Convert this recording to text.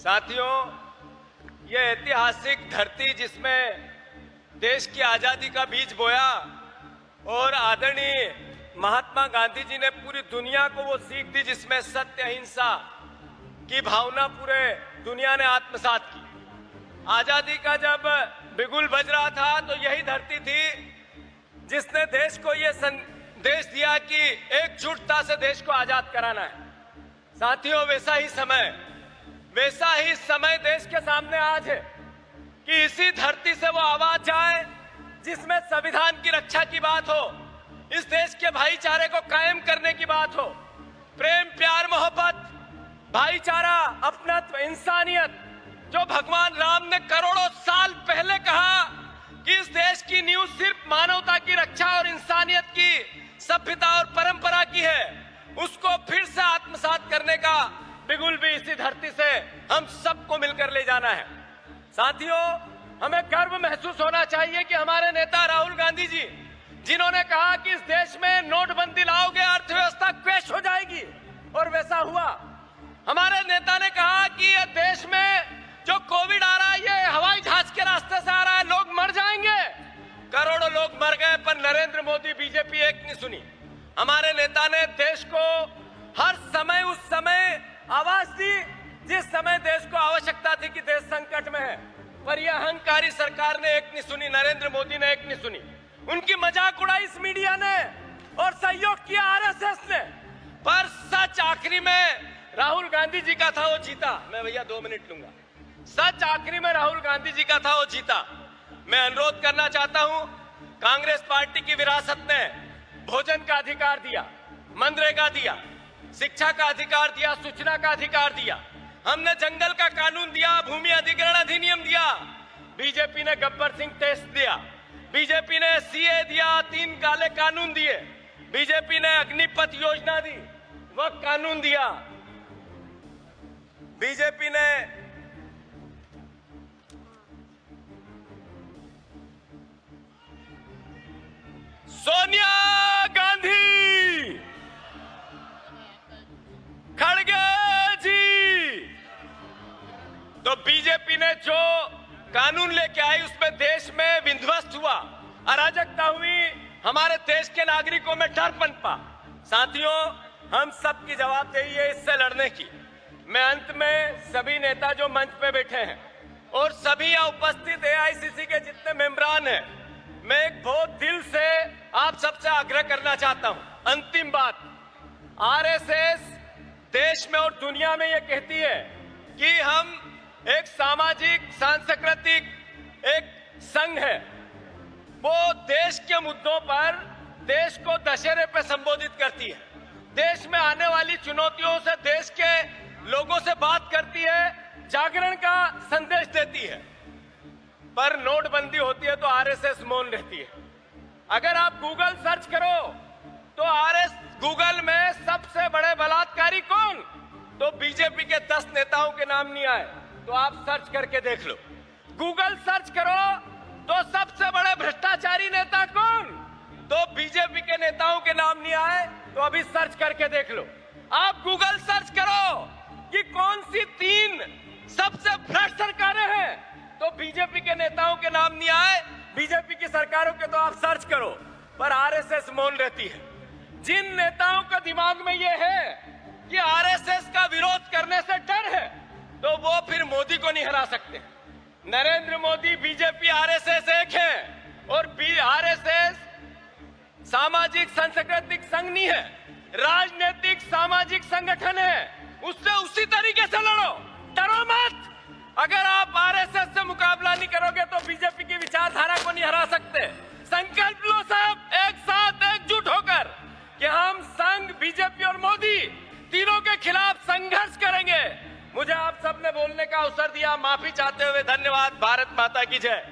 साथियों, ये ऐतिहासिक धरती जिसमें देश की आजादी का बीज बोया और आदरणीय महात्मा गांधी जी ने पूरी दुनिया को वो सीख दी जिसमें सत्य अहिंसा की भावना पूरे दुनिया ने आत्मसात की। आजादी का जब बिगुल बज रहा था तो यही धरती थी जिसने देश को ये संदेश दिया कि एकजुटता से देश को आजाद कराना है। साथियों, वैसा ही समय देश के सामने आज है कि इसी धरती से वो आवाज जाए जिसमें संविधान की रक्षा की बात हो, इस देश के भाईचारे को कायम करने की बात हो, प्रेम प्यार मोहब्बत भाईचारा अपनत्व इंसानियत, जो भगवान राम ने करोड़ों साल पहले कहा कि इस देश की नींव सिर्फ मानवता की रक्षा और इंसानियत की सभ्यता और परंपरा की है, उसको फिर से आत्मसात करने का बिगुल भी इसी धरती से हम सबको मिलकर ले जाना है। साथियों, हमें गर्व महसूस होना चाहिए कि हमारे नेता राहुल गांधी जी, जिन्होंने कहा कि इस देश में नोटबंदी लाओगे अर्थव्यवस्था क्रैश हो जाएगी, और वैसा हुआ। हमारे नेता ने कहा कि ये देश में जो कोविड आ रहा है ये हवाई जहाज के रास्ते से आ रहा है, लोग मर जाएंगे। करोड़ों लोग मर गए पर नरेंद्र मोदी बीजेपी एक नहीं सुनी। हमारे नेता ने देश को हर समय उस समय आवाज दी जिस समय देश को आवश्यकता थी कि देश संकट में है, पर यह अहंकारी सरकार ने एक नहीं सुनी, नरेंद्र मोदी ने एक नहीं सुनी। उनकी मजाक उड़ाई इस मीडिया ने और सहयोग किया आरएसएस ने, पर सच आखिरी में राहुल गांधी जी का था, वो जीता। मैं भैया 2 मिनट लूंगा। सच आखिरी में राहुल गांधी जी का था, वो जीता। मैं अनुरोध करना चाहता हूं, कांग्रेस पार्टी की विरासत ने भोजन का अधिकार दिया, मनरेगा दिया, शिक्षा का अधिकार दिया, सूचना का अधिकार दिया, हमने जंगल का कानून दिया, भूमि अधिग्रहण अधिनियम दिया। बीजेपी ने गब्बर सिंह टेस्ट दिया, बीजेपी ने सीए दिया, 3 काले कानून दिए, बीजेपी ने अग्निपथ योजना दी, वह कानून दिया, बीजेपी ने सोनिया गांधी, खड़गे जी, तो बीजेपी ने जो कानून लेके आई उसमें देश में विध्वस्त हुआ, अराजकता हुई, हमारे देश के नागरिकों में डर पनपा। साथियों, हम सबकी जवाबदेही है इससे लड़ने की। मैं अंत में सभी नेता जो मंच पे बैठे हैं और सभी यहाँ उपस्थित एआईसीसी के जितने मेंबरान हैं, मैं एक बहुत दिल से आप सबसे आग्रह करना चाहता हूं। अंतिम बात, आरएसएस देश में और दुनिया में यह कहती है कि हम एक सामाजिक सांस्कृतिक एक संघ है। वो देश के मुद्दों पर देश को दशहरे पे संबोधित करती है, देश में आने वाली चुनौतियों से देश के लोगों से बात करती है, जागरण का संदेश देती है, पर नोटबंदी होती है तो आरएसएस मौन रहती है। अगर आप गूगल सर्च करो तो गूगल में सबसे बड़े बलात्कारी कौन, तो बीजेपी के 10 नेताओं के नाम नहीं आए, तो आप सर्च करके देख लो। गूगल सर्च करो तो सबसे बड़े भ्रष्टाचारी नेता कौन, तो बीजेपी के नेताओं के नाम नहीं आए, तो अभी सर्च करके देख लो। आप गूगल सर्च करो कि कौन सी 3 सबसे भ्रष्ट सरकारें हैं, तो बीजेपी के नेताओं के नाम नहीं आए। बीजेपी की सरकारों के तो आप सर्च करो, पर आरएसएस मौन रहती है। जिन नेताओं का दिमाग में ये है कि आरएसएस का विरोध करने से डर है, तो वो फिर मोदी को नहीं हरा सकते। नरेंद्र मोदी, बीजेपी, आरएसएस एक है, और आरएसएस सामाजिक सांस्कृतिक संघ नहीं है, राजनीतिक सामाजिक संगठन है। उससे उसी तरीके से लड़ो, डरो मत। अगर आप आरएसएस से मुकाबला नहीं करोगे तो बीजेपी की विचारधारा को नहीं हरा सकते। संकल्प लो सब एक साथ एकजुट होकर कि हम संघ, बीजेपी और मोदी तीनों के खिलाफ संघर्ष करेंगे। मुझे आप सबने बोलने का अवसर दिया, माफी चाहते हुए धन्यवाद। भारत माता की जय।